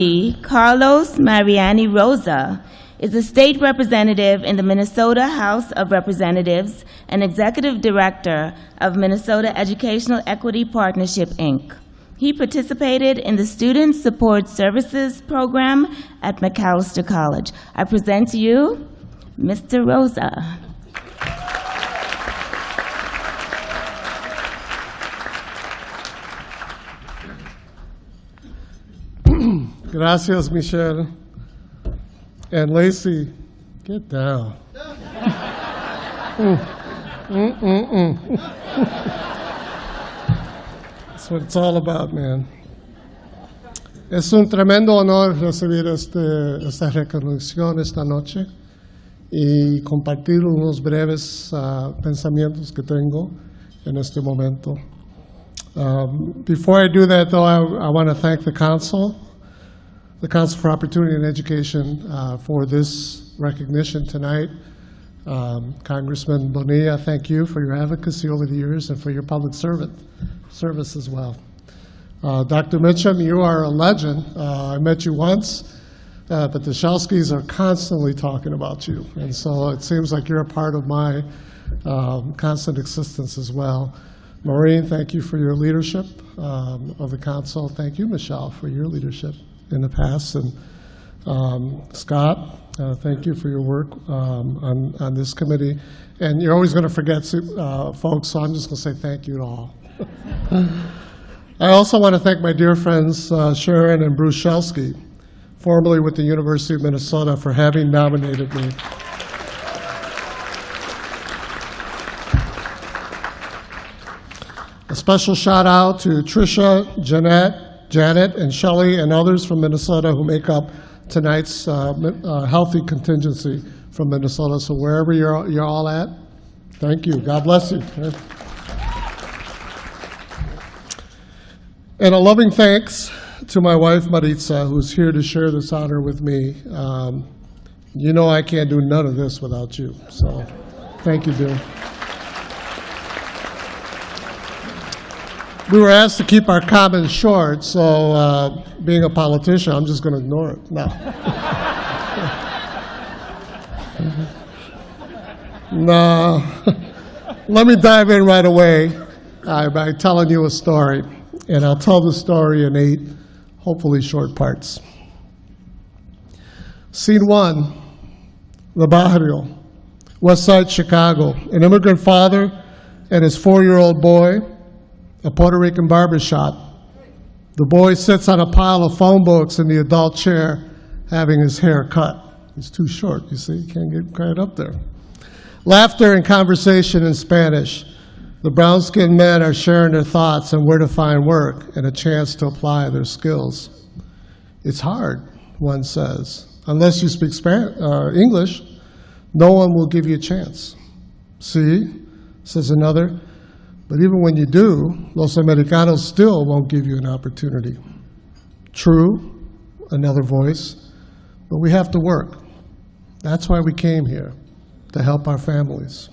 Carlos Mariani Rosa is a state representative in the Minnesota House of Representatives and executive director of Minnesota Educational Equity Partnership, Inc. He participated in the Student Support Services program at Macalester College. I present to you Mr. Rosa. Gracias, Michelle. And Lacey, get down. That's what it's all about, man. Es un tremendo honor recibir esta reconocimión esta noche y compartir unos breves pensamientos que tengo en este momento. Before I do that, though, I want to thank the Council for Opportunity and Education for this recognition tonight. Congressman Bonilla, thank you for your advocacy over the years and for your public service as well. Dr. Mitchum, you are a legend. I met you once, but the Shelskys are constantly talking about you. And so it seems like you're a part of my constant existence as well. Maureen, thank you for your leadership of the Council. Thank you, Michelle, for your leadership in the past. And Scott, thank you for your work on this committee. And you're always going to forget folks, so I'm just going to say thank you to all. I also want to thank my dear friends Sharon and Bruce Shelsky, formerly with the University of Minnesota, for having nominated me. A special shout out to Tricia, Janet, and Shelley, and others from Minnesota who make up tonight's healthy contingency from Minnesota. So wherever you're all at, thank you. God bless you. And a loving thanks to my wife, Maritza, who's here to share this honor with me. You know I can't do none of this without you. So thank you, dear. We were asked to keep our comments short, so being a politician, I'm just going to ignore it. No. No. Let me dive in right away by telling you a story. And I'll tell the story in 8, hopefully short parts. Scene 1, the Barrio, West Side, Chicago. An immigrant father and his 4-year-old boy, a Puerto Rican barbershop. The boy sits on a pile of phone books in the adult chair having his hair cut. He's too short, you see, can't get right up there. Laughter and conversation in Spanish. The brown-skinned men are sharing their thoughts on where to find work and a chance to apply their skills. It's hard, one says. Unless you speak English, no one will give you a chance. See, says another. But even when you do, Los Americanos still won't give you an opportunity. True, another voice, but we have to work. That's why we came here, to help our families.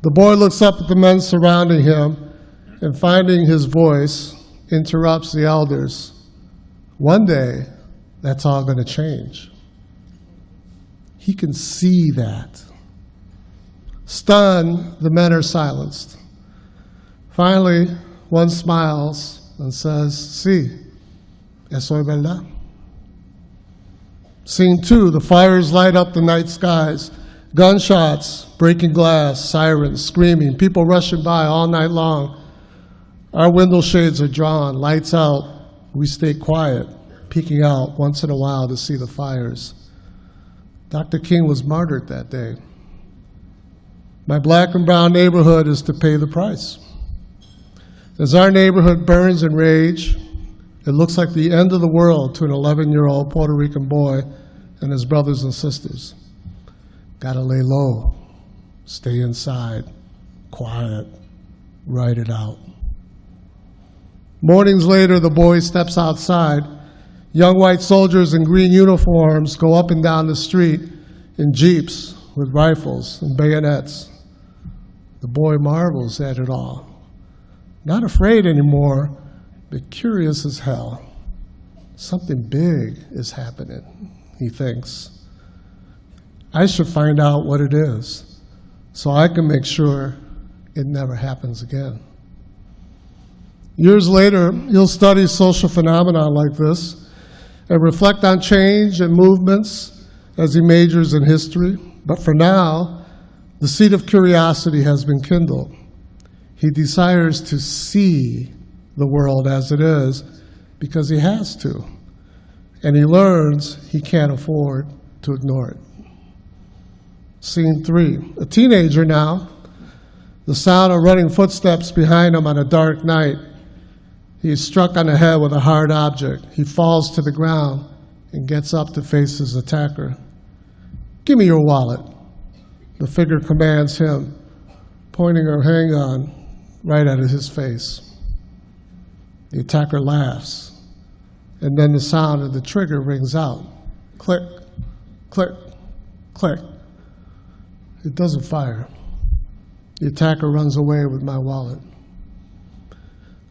The boy looks up at the men surrounding him and, finding his voice, interrupts the elders. One day, that's all going to change. He can see that. Stunned, the men are silenced. Finally, one smiles and says, Sí, eso es verdad. Scene 2, the fires light up the night skies. Gunshots, breaking glass, sirens, screaming, people rushing by all night long. Our window shades are drawn, lights out. We stay quiet, peeking out once in a while to see the fires. Dr. King was martyred that day. My black and brown neighborhood is to pay the price. As our neighborhood burns in rage, it looks like the end of the world to an 11-year-old Puerto Rican boy and his brothers and sisters. Gotta lay low, stay inside, quiet, ride it out. Mornings later, the boy steps outside. Young white soldiers in green uniforms go up and down the street in jeeps with rifles and bayonets. The boy marvels at it all. Not afraid anymore, but curious as hell. Something big is happening, he thinks. I should find out what it is so I can make sure it never happens again. Years later, he'll study social phenomena like this and reflect on change and movements as he majors in history. But for now, the seed of curiosity has been kindled. He desires to see the world as it is because he has to. And he learns he can't afford to ignore it. Scene 3. A teenager now, the sound of running footsteps behind him on a dark night. He is struck on the head with a hard object. He falls to the ground and gets up to face his attacker. "Give me your wallet." The figure commands him, pointing her handgun right at his face. The attacker laughs, and then the sound of the trigger rings out. Click, click, click. It doesn't fire. The attacker runs away with my wallet.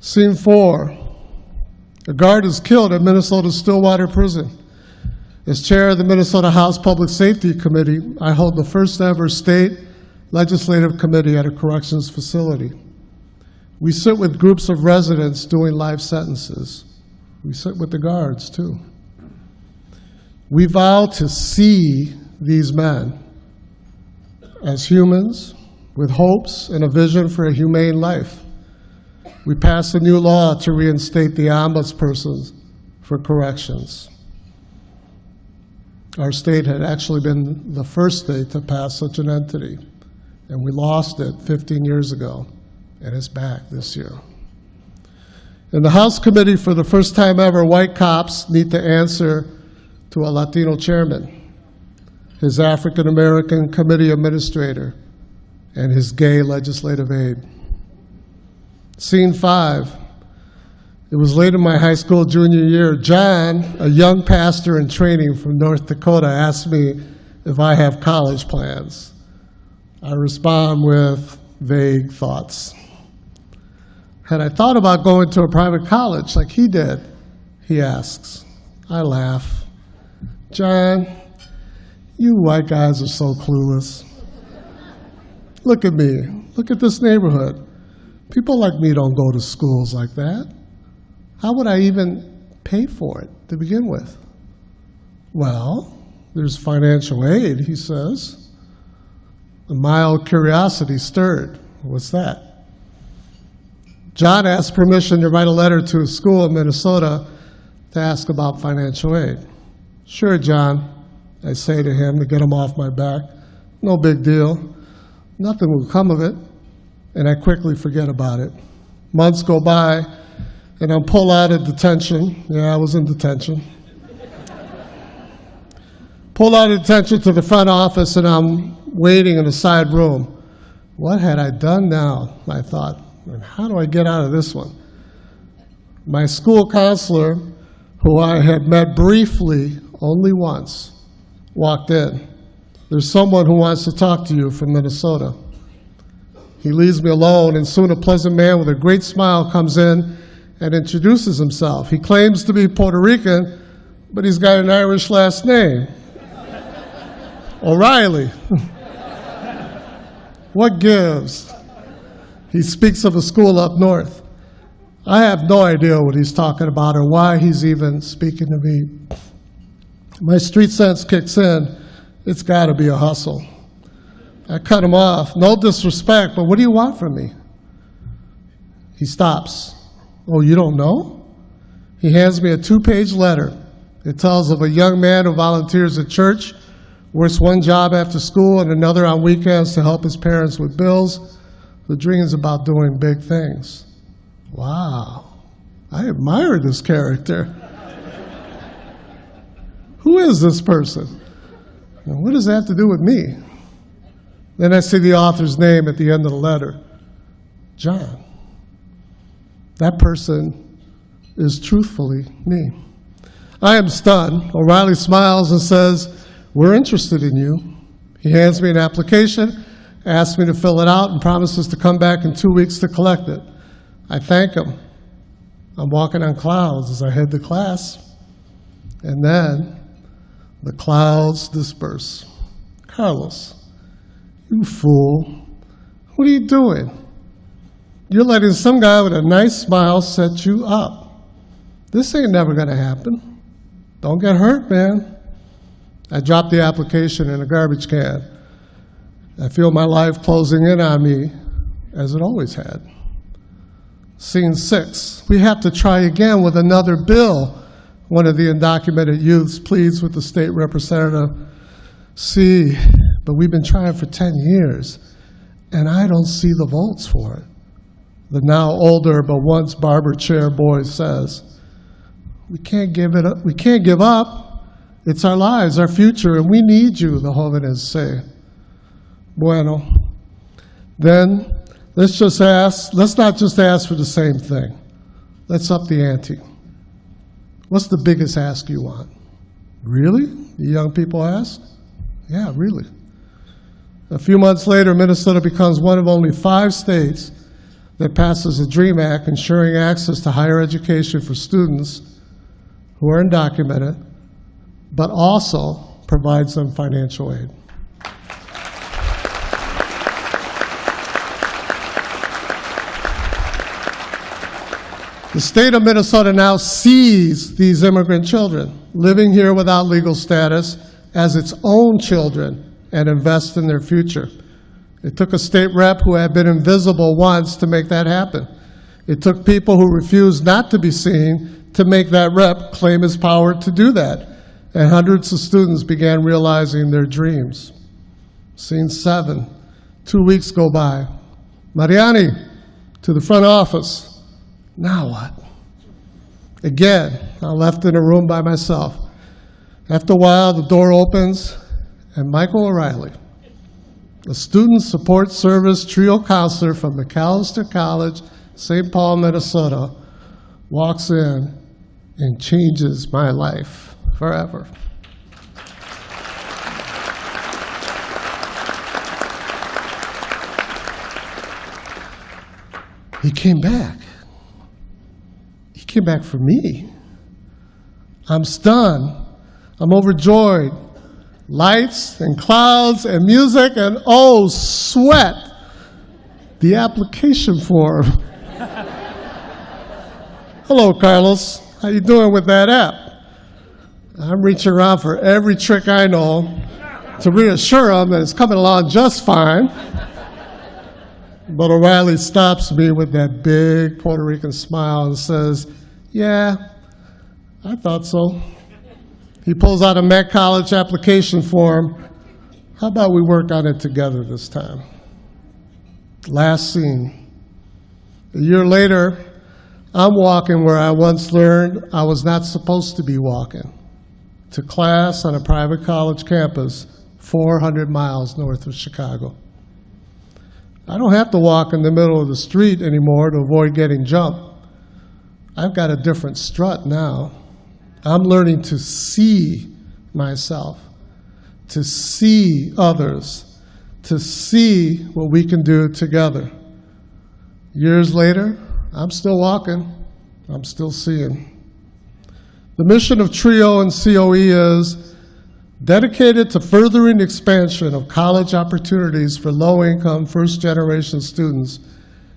Scene 4. A guard is killed at Minnesota's Stillwater Prison. As chair of the Minnesota House Public Safety Committee, I hold the first ever state legislative committee at a corrections facility. We sit with groups of residents doing life sentences. We sit with the guards, too. We vow to see these men as humans with hopes and a vision for a humane life. We passed a new law to reinstate the ombudsperson for corrections. Our state had actually been the first state to pass such an entity, and we lost it 15 years ago, and it's back this year. In the House committee, for the first time ever, white cops need to answer to a Latino chairman, his African-American committee administrator, and his gay legislative aide. Scene 5. It was late in my high school junior year. John, a young pastor in training from North Dakota, asked me if I have college plans. I respond with vague thoughts. Had I thought about going to a private college like he did? He asks. I laugh. John, you white guys are so clueless. Look at me. Look at this neighborhood. People like me don't go to schools like that. How would I even pay for it to begin with? Well, there's financial aid, he says. A mild curiosity stirred. What's that? John asked permission to write a letter to a school in Minnesota to ask about financial aid. Sure, John, I say to him to get him off my back. No big deal. Nothing will come of it. And I quickly forget about it. Months go by, and I'm pulled out of detention. Yeah, I was in detention. Pulled out of detention to the front office, and I'm waiting in a side room. What had I done now, I thought, and how do I get out of this one? My school counselor, who I had met briefly only once, walked in. There's someone who wants to talk to you from Minnesota. He leaves me alone, and soon a pleasant man with a great smile comes in and introduces himself. He claims to be Puerto Rican, but he's got an Irish last name. O'Reilly. What gives? He speaks of a school up north. I have no idea what he's talking about or why he's even speaking to me. My street sense kicks in. It's got to be a hustle. I cut him off. No disrespect, but what do you want from me? He stops. Oh, you don't know? He hands me a 2-page letter. It tells of a young man who volunteers at church, works one job after school and another on weekends to help his parents with bills, who dreams about doing big things. Wow, I admire this character. Who is this person? And what does that have to do with me? Then I see the author's name at the end of the letter, John. That person is truthfully me. I am stunned. O'Reilly smiles and says, we're interested in you. He hands me an application, asks me to fill it out, and promises to come back in 2 weeks to collect it. I thank him. I'm walking on clouds as I head to class. And then the clouds disperse. Carlos, you fool. What are you doing? You're letting some guy with a nice smile set you up. This ain't never going to happen. Don't get hurt, man. I dropped the application in a garbage can. I feel my life closing in on me, as it always had. Scene 6. We have to try again with another bill. One of the undocumented youths pleads with the state representative. See, but we've been trying for 10 years, and I don't see the votes for it. The now older but once barber chair boy says, we can't give it up. We can't give up. It's our lives, our future, and we need you, the jóvenes say. Bueno. Then let's not just ask for the same thing. Let's up the ante. What's the biggest ask you want? Really? The young people ask. Yeah, really. A few months later, Minnesota becomes one of only 5 states that passes a DREAM Act ensuring access to higher education for students who are undocumented, but also provides them financial aid. The state of Minnesota now sees these immigrant children living here without legal status as its own children and invests in their future. It took a state rep who had been invisible once to make that happen. It took people who refused not to be seen to make that rep claim his power to do that. And hundreds of students began realizing their dreams. Scene 7. 2 weeks go by. Mariani, to the front office. Now what? Again, I'm left in a room by myself. After a while, the door opens, and Michael O'Reilly, a student support service trio counselor from Macalester College, St. Paul, Minnesota, walks in and changes my life forever. He came back. He came back for me. I'm stunned. I'm overjoyed. Lights and clouds and music and, oh, sweat, the application form. Hello, Carlos. How you doing with that app? I'm reaching around for every trick I know to reassure him that it's coming along just fine. But O'Reilly stops me with that big Puerto Rican smile and says, yeah, I thought so. He pulls out a Met College application form. How about we work on it together this time? Last scene. A year later, I'm walking where I once learned I was not supposed to be walking, to class on a private college campus 400 miles north of Chicago. I don't have to walk in the middle of the street anymore to avoid getting jumped. I've got a different strut now. I'm learning to see myself, to see others, to see what we can do together. Years later, I'm still walking, I'm still seeing. The mission of TRIO and COE is dedicated to furthering expansion of college opportunities for low-income, first-generation students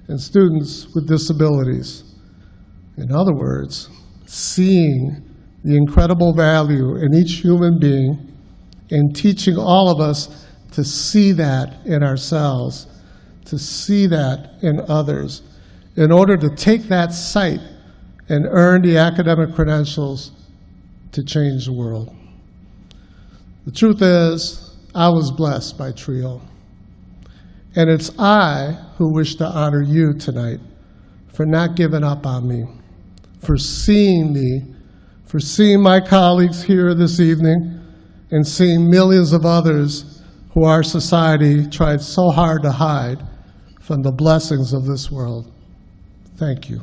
and students with disabilities. In other words, seeing the incredible value in each human being and teaching all of us to see that in ourselves, to see that in others, in order to take that sight and earn the academic credentials to change the world. The truth is, I was blessed by TRIO. And it's I who wish to honor you tonight for not giving up on me, for seeing me, for seeing my colleagues here this evening, and seeing millions of others who our society tried so hard to hide from the blessings of this world. Thank you.